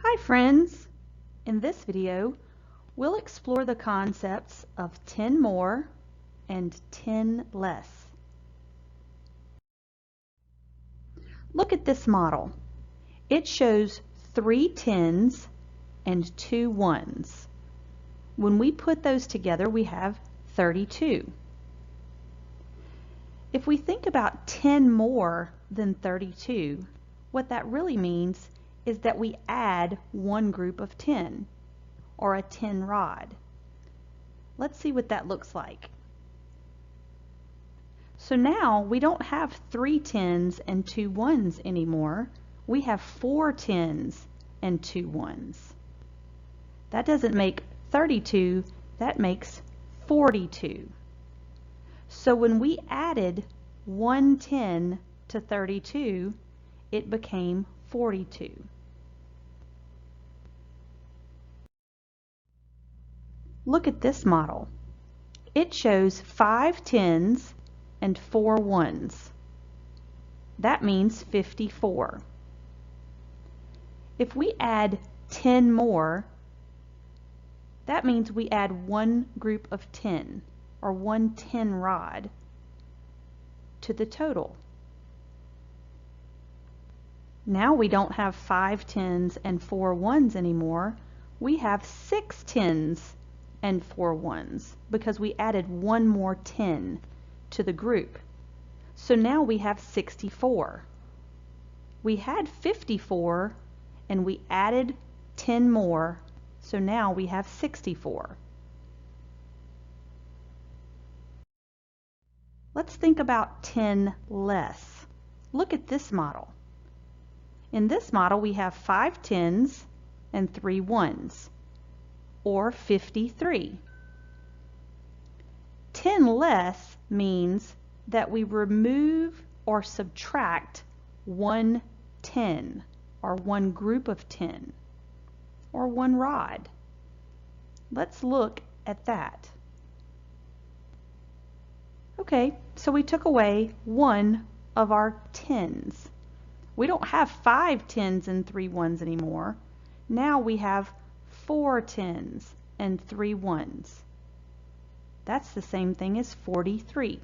Hi friends! In this video, we'll explore the concepts of 10 more and 10 less. Look at this model. It shows 3 10s and 2 1s. When we put those together, we have 32. If we think about 10 more than 32, what that really means is that we add one group of 10, or a 10 rod. Let's see what that looks like. So now we don't have 3 10s and 2 1s anymore. We have 4 10s and 2 1s. That doesn't make 32, that makes 42. So when we added 1 10 to 32, it became 42. Look at this model. It shows 5 10s and 4 1s. That means 54. If we add 10 more, that means we add one group of 10, or 1 10 rod, to the total. Now we don't have 5 10s and 4 1s anymore. We have 6 10s and 4 1s because we added one more 10 to the group. So now we have 64. We had 54 and we added 10 more, so now we have 64. Let's think about 10 less. Look at this model. In this model we have 5 10s and 3 1s, or 53. 10 less means that we remove or subtract one 10, or one group of 10, or one rod. Let's look at that. Okay, so we took away one of our 10s. We don't have 5 10s and 3 1s anymore. Now we have 4 10s and 3 1s. That's the same thing as 43.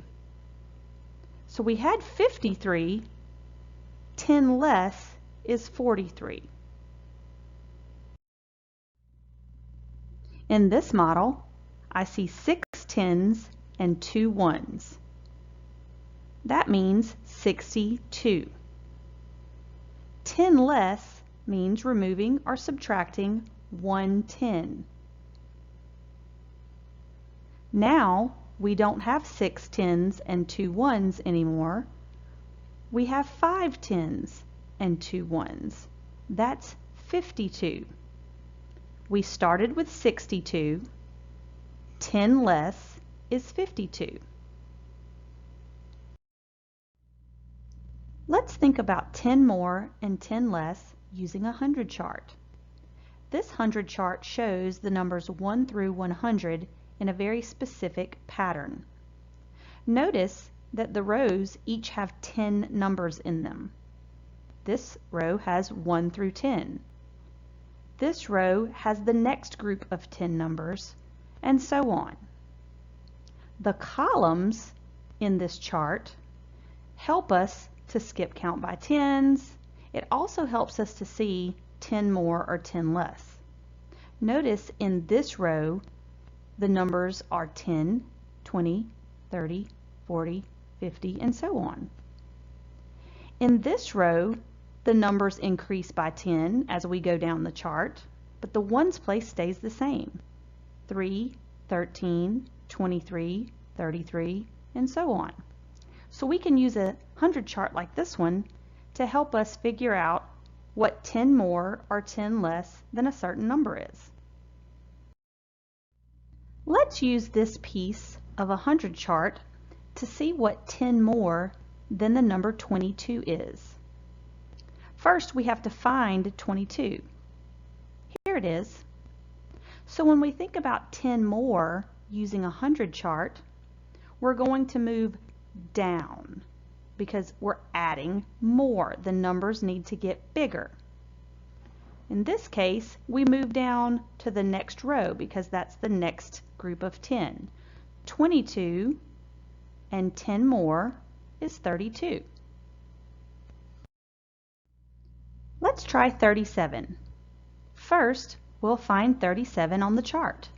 So we had 53, 10 less is 43. In this model, I see 6 10s and 2 1s. That means 62. 10 less means removing or subtracting one 10. Now we don't have 6 10s and 2 1s anymore. We have 5 10s and 2 1s. That's 52. We started with 62. 10 less is 52. Let's think about 10 more and 10 less using a 100 chart. This 100 chart shows the numbers 1 through 100 in a very specific pattern. Notice that the rows each have 10 numbers in them. This row has 1 through 10. This row has the next group of 10 numbers, and so on. The columns in this chart help us to skip count by tens. It also helps us to see 10 more or 10 less. Notice in this row, the numbers are 10, 20, 30, 40, 50, and so on. In this row, the numbers increase by 10 as we go down the chart, but the ones place stays the same. 3, 13, 23, 33, and so on. So we can use a 100 chart like this one to help us figure out what 10 more or 10 less than a certain number is. Let's use this piece of a 100 chart to see what 10 more than the number 22 is. First, we have to find 22. Here it is. So when we think about 10 more using a 100 chart, we're going to move down because we're adding more. The numbers need to get bigger. In this case, we move down to the next row because that's the next group of 10. 22 and 10 more is 32. Let's try 37. First, we'll find 37 on the chart.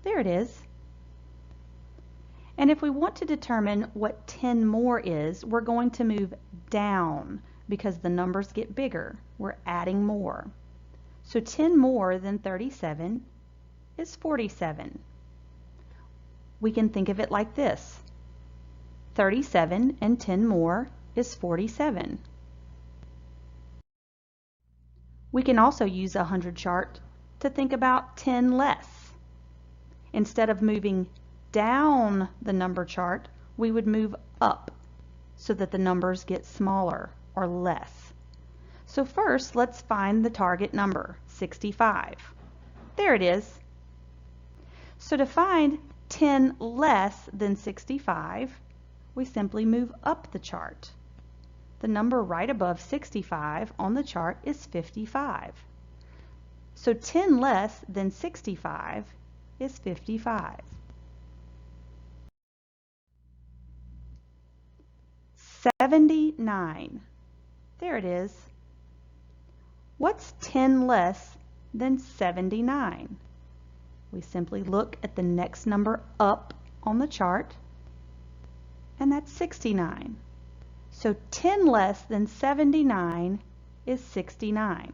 There it is. And if we want to determine what 10 more is, we're going to move down because the numbers get bigger. We're adding more. So 10 more than 37 is 47. We can think of it like this. 37 and 10 more is 47. We can also use a 100 chart to think about 10 less. Instead of moving down the number chart, we would move up so that the numbers get smaller or less. So first, let's find the target number, 65. There it is. So to find 10 less than 65, we simply move up the chart. The number right above 65 on the chart is 55. So 10 less than 65 is 55. 79. There it is. What's 10 less than 79? We simply look at the next number up on the chart, and that's 69. So 10 less than 79 is 69.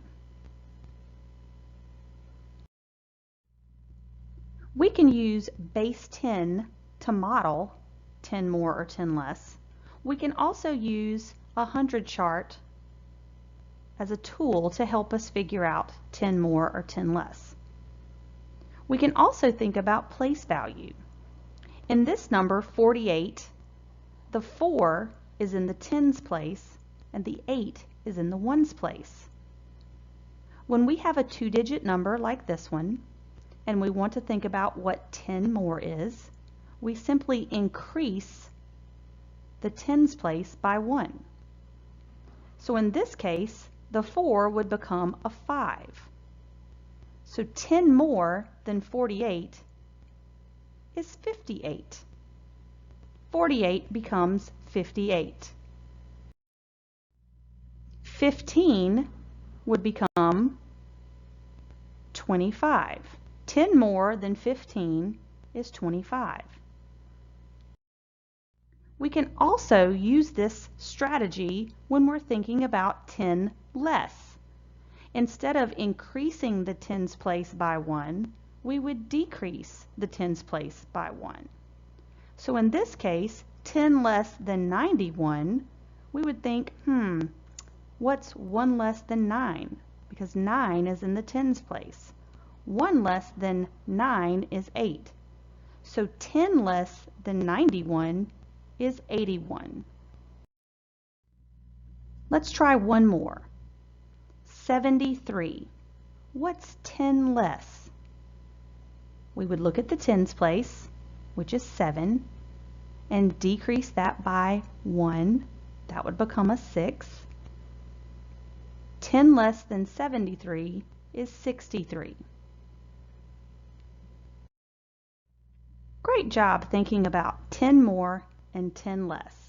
We can use base 10 to model 10 more or 10 less. We can also use a 100 chart as a tool to help us figure out 10 more or 10 less. We can also think about place value. In this number, 48, the 4 is in the tens place and the 8 is in the ones place. When we have a two-digit number like this one, and we want to think about what 10 more is, we simply increase the tens place by 1. So in this case, the 4 would become a 5. So 10 more than 48 is 58. 48 becomes 58. 15 would become 25. 10 more than 15 is 25. We can also use this strategy when we're thinking about 10 less. Instead of increasing the tens place by 1, we would decrease the tens place by 1. So in this case, 10 less than 91, we would think, what's 1 less than 9? Because 9 is in the tens place. 1 less than 9 is 8. So 10 less than 91 is 81. Let's try one more. 73. What's 10 less? We would look at the tens place, which is 7, and decrease that by 1. That would become a 6. 10 less than 73 is 63. Great job thinking about 10 more and 10 less.